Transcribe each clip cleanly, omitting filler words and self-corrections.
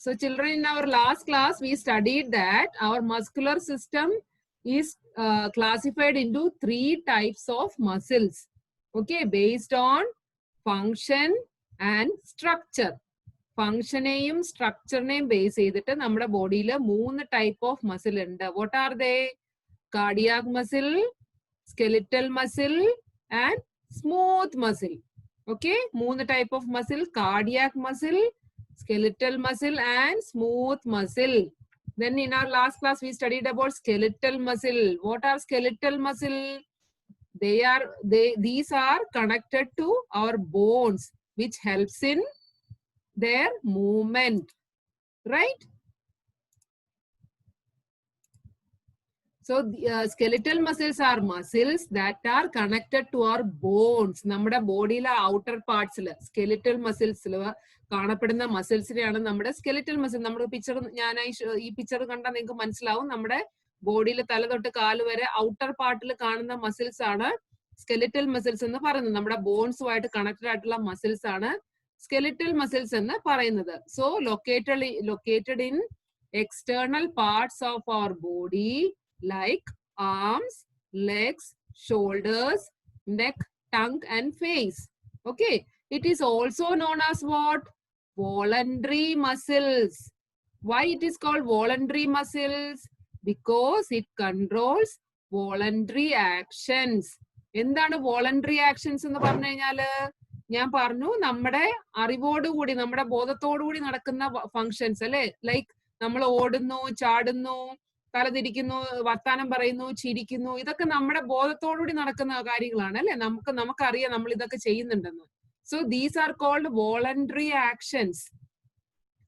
So children, in our last class, we studied that our muscular system is classified into 3 types of muscles. Okay, based on function and structure. ഫംഗ്ഷനെയും സ്ട്രക്ചറിനെയും base ചെയ്തിട്ട് നമ്മുടെ ബോഡിയിൽ 3 type of muscle ഉണ്ട്. What are they? Cardiac muscle, skeletal muscle and smooth muscle. Okay, 3 type of muscle: cardiac muscle, skeletal muscle and smooth muscle. Then in our last class we studied about skeletal muscle. What are skeletal muscle? These are connected to our bones, which helps in their movement, right? So skeletal muscles are muscles that are connected to our bones. നമ്മുടെ ബോഡിയിലെ outer പാർട്സിൽ skeletal മസിൽസിൽ കാണപ്പെടുന്ന മസിൽസിനെയാണ് നമ്മുടെ skeletal muscle. നമ്മുടെ picture ഈ picture കണ്ടാൽ നിങ്ങൾക്ക് മനസ്സിലാവും. നമ്മുടെ ബോഡിയിൽ തല തൊട്ട് കാല് വരെ ഔട്ടർ പാർട്ടിൽ കാണുന്ന മസിൽസ് ആണ് സ്കെലിറ്റൽ മസിൽസ് എന്ന് പറയുന്നത്. നമ്മുടെ ബോൺസുമായിട്ട് കണക്റ്റഡ് ആയിട്ടുള്ള മസിൽസ് ആണ് സ്കെലിറ്റൽ മസിൽസ് എന്ന് പറയുന്നത്. So located in external parts of our body like arms, legs, shoulders, neck, tongue and face. Okay, it is also known as what? Voluntary muscles. Why it is called voluntary muscles? Because it controls voluntary actions. എന്താണ് voluntary actions എന്ന് പറഞ്ഞു കഴിഞ്ഞാല് ഞാൻ പറഞ്ഞു, നമ്മുടെ അറിവോടുകൂടി നമ്മുടെ ബോധത്തോടുകൂടി നടക്കുന്ന functions അല്ലെ. ലൈക്ക് നമ്മൾ ഓടുന്നു, ചാടുന്നു, തലതിരിക്കുന്നു, വർത്താനം പറയുന്നു, ചിരിക്കുന്നു, ഇതൊക്കെ നമ്മുടെ ബോധത്തോടുകൂടി നടക്കുന്ന കാര്യങ്ങളാണ് അല്ലെ. നമുക്കറിയാം നമ്മൾ ഇതൊക്കെ ചെയ്യുന്നുണ്ടെന്ന്. So these are called voluntary actions.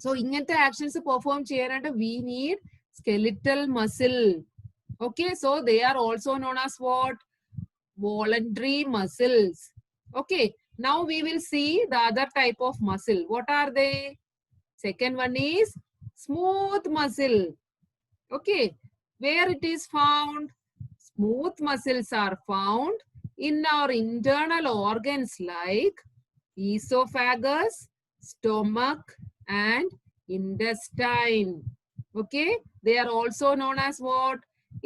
So ഇങ്ങനത്തെ ആക്ഷൻസ് പെർഫോം ചെയ്യാനായിട്ട് we need skeletal muscle. Okay, so they are also known as what? Voluntary muscles. Okay, now we will see the other type of muscle. What are they? Second one is smooth muscle. Okay, where it is found? Smooth muscles are found in our internal organs like esophagus, stomach and intestine. Okay, they are also known as what?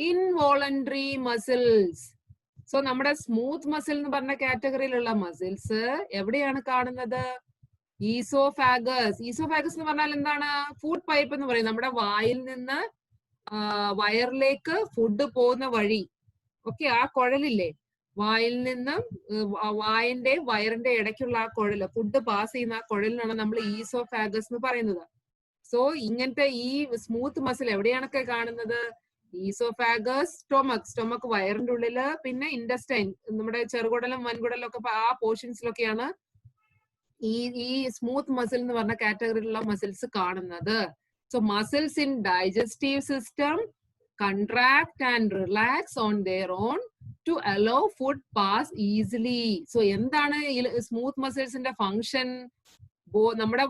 Involuntary muscles. So നമ്മുടെ smooth muscle എന്ന് പറഞ്ഞ കാറ്റഗറിയിലുള്ള muscles എവിടെയാണ് കാണുന്നത്? Oesophagus. Oesophagus എന്ന് പറഞ്ഞാൽ എന്താണ്? Food pipe എന്ന് പറയും. നമ്മുടെ വായിൽ നിന്ന് വയറിലേക്ക് ഫുഡ് പോകുന്ന വഴി. ഓക്കെ, ആ കുഴലില്ലേ, വായിൽ നിന്നും വയറിന്റെ ഇടയ്ക്കുള്ള ആ കുഴല്, ഫുഡ് പാസ് ചെയ്യുന്ന ആ കുഴലിനാണ് നമ്മൾ ഈസോഫാഗസ് എന്ന് പറയുന്നത്. സോ ഇങ്ങനത്തെ ഈ സ്മൂത്ത് മസിൽ എവിടെയാണൊക്കെ കാണുന്നത്? ഈസോഫാഗസ്, സ്റ്റൊമക്ക് വയറിന്റെ ഉള്ളില്, പിന്നെ ഇൻഡസ്റ്റൈൻ നമ്മുടെ ചെറുകുടലും വൻകുടലും ഒക്കെ ആ പോർഷൻസിലൊക്കെയാണ് ഈ സ്മൂത്ത് മസിൽ എന്ന് പറഞ്ഞ കാറ്റഗറിയിലുള്ള മസിൽസ് കാണുന്നത്. So muscles in digestive system contract and relax on their own to allow food pass easily. So എന്താണ് സ്മൂത്ത് മസിൽസിന്റെ ഫങ്ഷൻ? നമ്മുടെ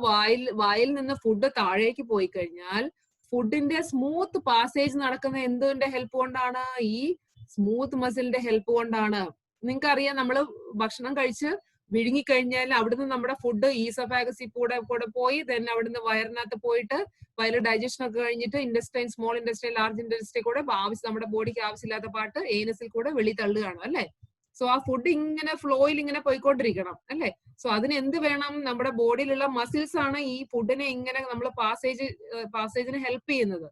വായിൽ നിന്ന് ഫുഡ് താഴേക്ക് പോയി കഴിഞ്ഞാൽ ഫുഡിന്റെ സ്മൂത്ത് പാസേജ് നടക്കുന്ന എന്തിന്റെ ഹെൽപ്പ് കൊണ്ടാണ്? ഈ സ്മൂത്ത് മസിലിന്റെ ഹെൽപ്പ് കൊണ്ടാണ്. നിങ്ങൾക്കറിയാം, നമ്മള് ഭക്ഷണം കഴിച്ച് വിഴുങ്ങിക്കഴിഞ്ഞാൽ അവിടുന്ന് നമ്മുടെ ഫുഡ് ഈസോഫാഗസിൽ കൂടെ പോയി ദെൻ അവിടുന്ന് വയറിനകത്ത് പോയിട്ട് വയറ് ഡൈജഷൻ ഒക്കെ കഴിഞ്ഞിട്ട് intestine, small intestine, large intestine കൂടെ നമ്മുടെ ബോഡിക്ക് ആവശ്യമില്ലാത്ത പാട്ട് ഏനസിൽ കൂടെ വെളി തള്ളുകയാണ് അല്ലെ. സോ ആ ഫുഡ് ഇങ്ങനെ ഫ്ലോയിൽ ഇങ്ങനെ പോയിക്കൊണ്ടിരിക്കണം അല്ലെ. സോ അതിന് എന്ത് വേണം? നമ്മുടെ ബോഡിയിലുള്ള മസിൽസ് ആണ് ഈ ഫുഡിനെ ഇങ്ങനെ നമ്മൾ പാസേജിന് ഹെൽപ്പ് ചെയ്യുന്നത്.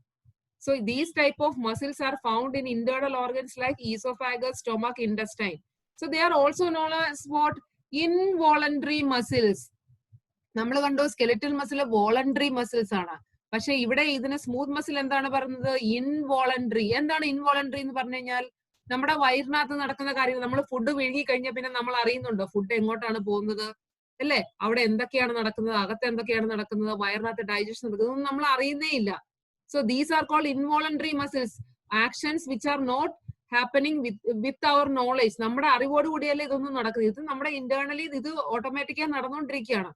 So these type of muscles are found in internal organs like oesophagus, stomach, intestine. So they are also known as what? Involuntary muscles. നമ്മൾ കണ്ടു സ്കെലിറ്റൽ മസിൽ വോളണ്ടറി മസിൽസ് ആണ്. പക്ഷെ ഇവിടെ ഇതിന് സ്മൂത്ത് മസിൽ എന്താണ് പറയുന്നത്? ഇൻവോളണ്ടറി. എന്താണ് ഇൻവോളണ്ടറി എന്ന് പറഞ്ഞു കഴിഞ്ഞാൽ? നമ്മുടെ വയറിനകത്ത് നടക്കുന്ന കാര്യങ്ങൾ നമ്മൾ ഫുഡ് വിഴുങ്ങി കഴിഞ്ഞാൽ പിന്നെ നമ്മൾ അറിയുന്നുണ്ടോ ഫുഡ് എങ്ങോട്ടാണ് പോകുന്നത് അല്ലെ? അവിടെ എന്തൊക്കെയാണ് നടക്കുന്നത്, അകത്ത് എന്തൊക്കെയാണ് നടക്കുന്നത്, വയറിനകത്ത് ഡൈജഷൻ നടക്കുന്നത് നമ്മൾ അറിയുന്നേ ഇല്ല. So these are called involuntary muscles. Actions which are not happening with our knowledge. നമ്മുടെ അറിവോട് കൂടിയല്ലേ ഇതൊന്നും നടക്കുന്നത്. ഇത് നമ്മുടെ ഇന്റേണലി ഇത് ഓട്ടോമാറ്റിക്കായി നടന്നുകൊണ്ടിരിക്കുകയാണ്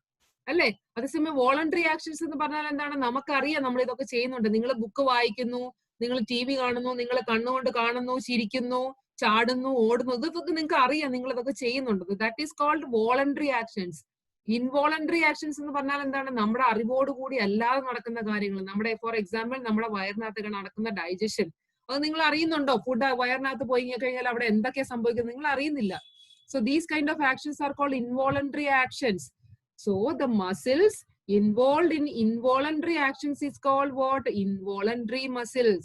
അല്ലെ. അതേസമയം വോളണ്ടറി ആക്ഷൻസ് എന്ന് പറഞ്ഞാൽ എന്താണ്? നമുക്കറിയാം നമ്മൾ ഇതൊക്കെ ചെയ്യുന്നുണ്ട്. നിങ്ങൾ ബുക്ക് വായിക്കുന്നു, നിങ്ങൾ TV കാണുന്നു, നിങ്ങൾ കണ്ണുകൊണ്ട് കാണുന്നു, ചിരിക്കുന്നു, ചാടുന്നു, ഓടുന്നു, ഇതൊക്കെ നിങ്ങൾക്ക് അറിയാം നിങ്ങൾ ഇതൊക്കെ ചെയ്യുന്നുണ്ട്. That is called voluntary actions. Involuntary actions എന്ന് പറഞ്ഞാൽ എന്താണ്? നമ്മുടെ അറിവോട് കൂടി അല്ലാതെ നടക്കുന്ന കാര്യങ്ങൾ. നമ്മുടെ ഫോർ എക്സാമ്പിൾ നമ്മുടെ വയറിനകത്ത് നടക്കുന്ന ഡൈജഷൻ, അത് നിങ്ങൾ അറിയുന്നുണ്ടോ? ഫുഡ് വയറിനകത്ത് പോയി കഴിഞ്ഞാൽ അവിടെ എന്തൊക്കെയാ സംഭവിക്കുന്നത് നിങ്ങൾ അറിയുന്നില്ല. So these kind of actions are called involuntary actions. So the muscles involved in involuntary actions is called what? Involuntary muscles.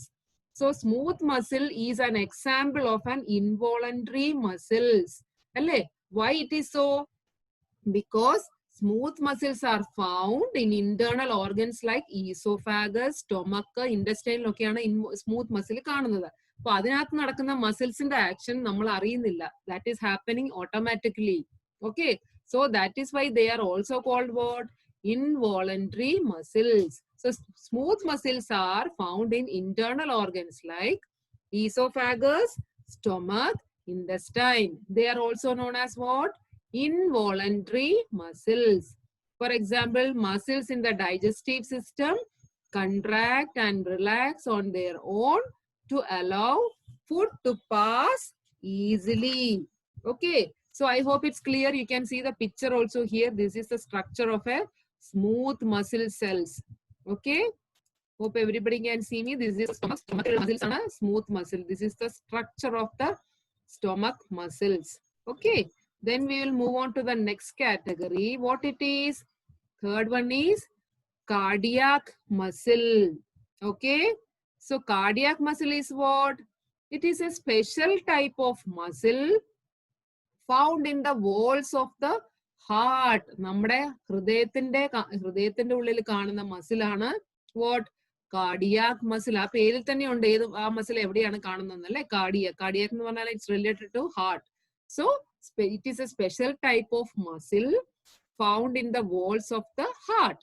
So smooth muscle is an example of an involuntary muscles. Why it is so? Because smooth muscles are found in internal organs like esophagus, stomach, intestine ഒക്കെയാണ് smooth muscle കാണുന്നത്. അപ്പൊ അതിനകത്ത് നടക്കുന്ന മസിൽസിന്റെ action നമ്മൾ അറിയുന്നില്ല. That is happening automatically. Okay, so that is why they are also called what? Involuntary muscles. So smooth muscles are found in internal organs like esophagus, stomach, intestine. They are also known as what? Involuntary muscles. For example, muscles in the digestive system contract and relax on their own to allow food to pass easily. Okay, so I hope it's clear. You can see the picture also here. This is the structure of a smooth muscle cells. Okay, hope everybody can see me. This is stomach muscles and a smooth muscle. This is the structure of the stomach muscles. Okay, then we will move on to the next category. What it is? Third one is cardiac muscle. Okay, so cardiac muscle is what? It is a special type of muscle found in the walls of the heart. നമ്മുടെ ഹൃദയത്തിന്റെ ഉള്ളിൽ കാണുന്ന മസിലാണ് what? Cardiac muscle. ആ പേരിൽ തന്നെ ഉണ്ട് ഏത് ആ മസിൽ എവിടെയാണ് കാണുന്നത് അല്ലെ? കാർഡിയാക് എന്ന് പറഞ്ഞാൽ it's related to heart. So it is a special type of muscle found in the walls of the heart.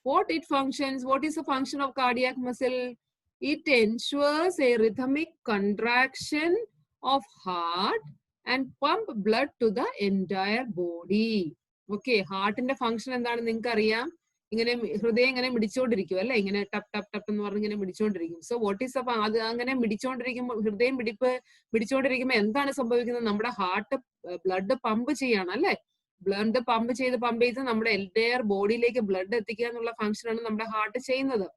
What it functions? What is the function of cardiac muscle? It ensures a rhythmic contraction of heart and pump blood to the entire body. Okay, ഹാർട്ടിന്റെ function എന്താണെന്ന് നിങ്ങൾക്ക് അറിയാം. ഇങ്ങനെ ഹൃദയം ഇങ്ങനെ മിടിച്ചോണ്ടിരിക്കും അല്ലെ? ഇങ്ങനെ ടപ്പ് ടപ്പ് ടപ്പ് എന്ന് പറഞ്ഞ് ഇങ്ങനെ മിടിച്ചോണ്ടിരിക്കും. സോ വാട്ട് ഈസ് അത് അങ്ങനെ മിടിച്ചോണ്ടിരിക്കുമ്പോൾ ഹൃദയം മിടിച്ചോണ്ടിരിക്കുമ്പോൾ എന്താണ് സംഭവിക്കുന്നത്? നമ്മുടെ ഹാർട്ട് ബ്ലഡ് പമ്പ് ചെയ്യാണ് അല്ലെ? ബ്ലഡ് പമ്പ് ചെയ്ത് നമ്മുടെ എൻറ്റയർ ബോഡിയിലേക്ക് ബ്ലഡ് എത്തിക്കുക എന്നുള്ള ഫംഗ്ഷനാണ് നമ്മുടെ ഹാർട്ട് ചെയ്യുന്നത്.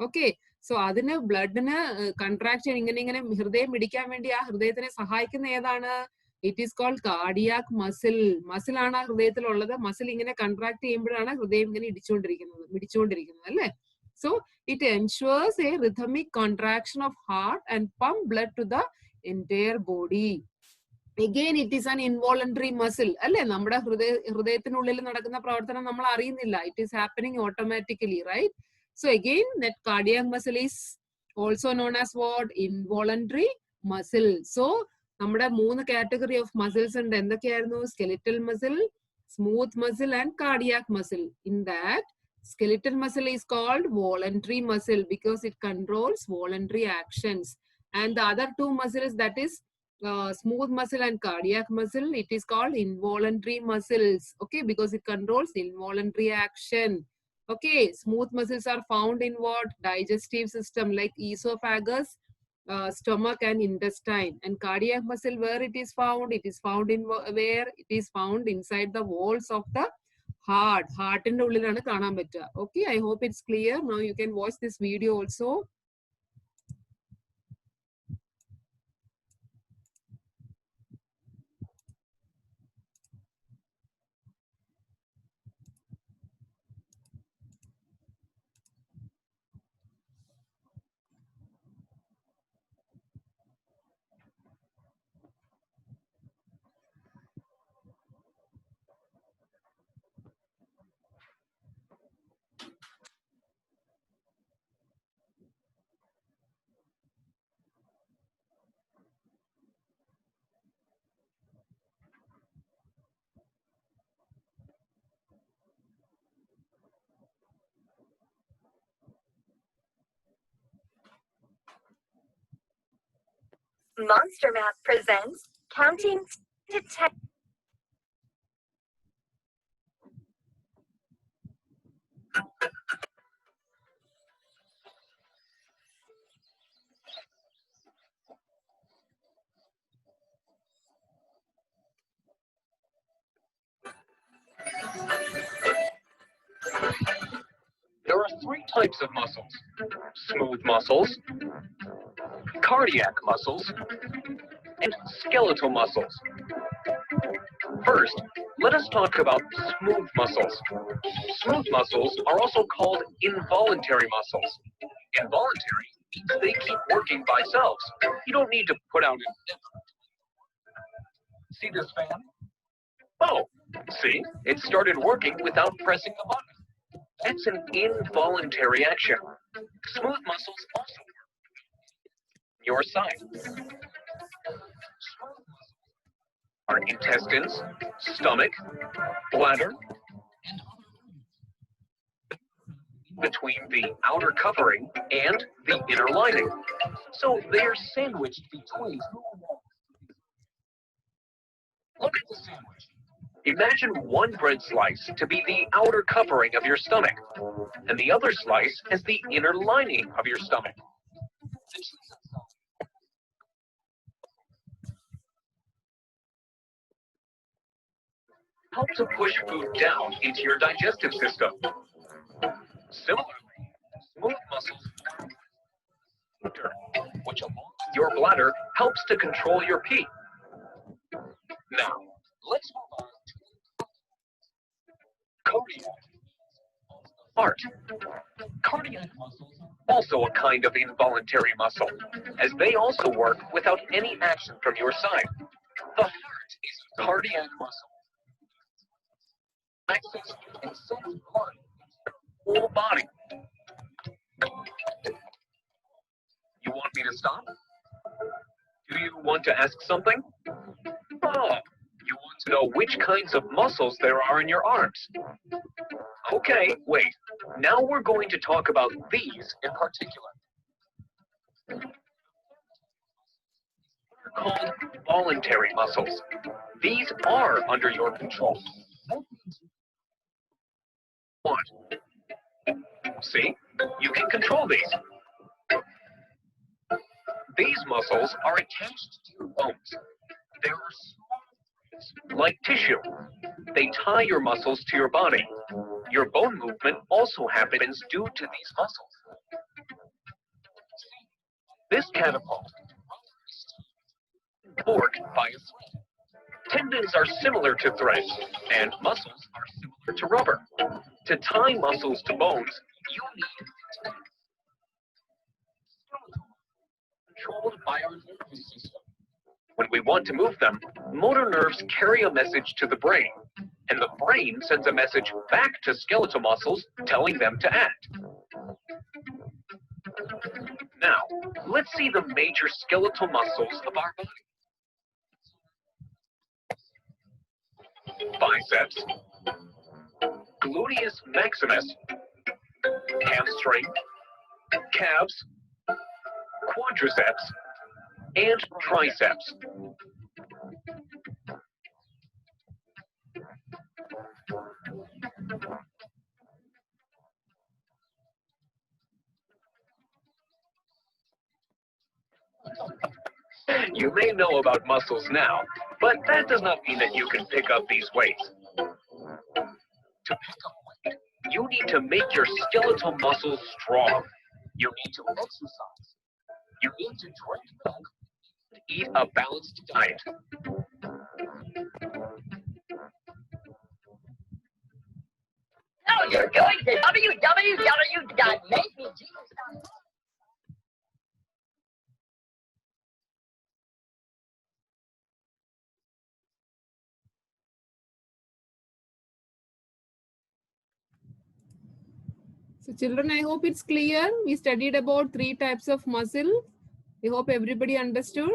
ഓക്കെ, സോ അതിന് ബ്ലഡിന് കൺട്രാക്ട് ചെയ്യാൻ ഇങ്ങനെ ഹൃദയം മിടിക്കാൻ വേണ്ടി ആ ഹൃദയത്തിനെ സഹായിക്കുന്ന ഏതാണ്? It is called cardiac muscle. മസിലാണ് ആ ഹൃദയത്തിലുള്ളത്. മസിൽ ഇങ്ങനെ കൺട്രാക്ട് ചെയ്യുമ്പോഴാണ് ഹൃദയം ഇങ്ങനെ മിടിച്ചുകൊണ്ടിരിക്കുന്നത് അല്ലെ? So it ensures a rhythmic contraction of heart and pump blood to the entire body. Again, it is an involuntary muscle. അല്ലെ? നമ്മുടെ ഹൃദയത്തിനുള്ളിൽ നടക്കുന്ന പ്രവർത്തനം നമ്മൾ അറിയുന്നില്ല. It is happening automatically, right? So again, that cardiac muscle is also known as what? Involuntary muscle. So നമ്മുടെ 3 category of muscles ഉണ്ട്. എന്തൊക്കെയായിരുന്നു? Skeletal muscle, smooth muscle and cardiac muscle. In that, skeletal muscle is called voluntary muscle because it controls voluntary actions. And the other 2 muscles, that is smooth muscle and cardiac muscle, it is called involuntary muscles. Okay, because it controls involuntary action. Okay, smooth muscles are found in what? Digestive system like esophagus, stomach and intestine. And cardiac muscle, where it is found? It is found in where? It is found inside the walls of the heart. Heartന്റെ ഉള്ളിലാണ് കാണാൻ പറ്റുക. Okay, I hope it's clear. Now you can watch this video also. Monster Math presents Counting to 10. three types of muscles: smooth muscles, cardiac muscles, and skeletal muscles. First, let us talk about smooth muscles. Smooth muscles are also called involuntary muscles. Involuntary means they keep working by themselves. You don't need to put out an effort. See this fan? Oh, see? It started working without pressing the button. That's an involuntary action. Smooth muscles also work on your side. Smooth muscles are intestines, stomach, bladder, and other organs between the outer covering and the inner lining. So they are sandwiched between. Look at the sandwich. Imagine one bread slice to be the outer covering of your stomach, and the other slice as the inner lining of your stomach. Help to push food down into your digestive system. Similarly, smooth muscles which along with your bladder helps to control your pee. Now, let's move on to cardiac. Heart. Cardiac muscles are also a kind of involuntary muscle, as they also work without any action from your side. The heart is a cardiac muscle. Access and sends blood to your whole body. You want me to stop? Do you want to ask something? Oh, you want to know which kinds of muscles there are in your arms? Okay, wait. Now we're going to talk about these in particular. They're called voluntary muscles. These are under your control. What? See? You can control these. These muscles are attached to your bones. They are small threads, like tissue. They tie your muscles to your body. Your bone movement also happens due to these muscles. This catapult is forked by a thread. Tendons are similar to threads, and muscles are similar to rubber. To tie muscles to bones, you need controlled by our nervous system. When we want to move them, motor nerves carry a message to the brain, and the brain sends a message back to skeletal muscles telling them to act. Now, let's see the major skeletal muscles of our body. Biceps, gluteus maximus, hamstring, calves, quadriceps, and triceps. You may know about muscles now, but that does not mean that you can pick up these weights. To pick up weight, you need to make your skeletal muscles strong. You need to exercise. You need to drink milk and eat a balanced diet. Now you're going to www.makemegenius.com. So children, I hope it's clear. We studied about 3 types of muscle. I hope everybody understood.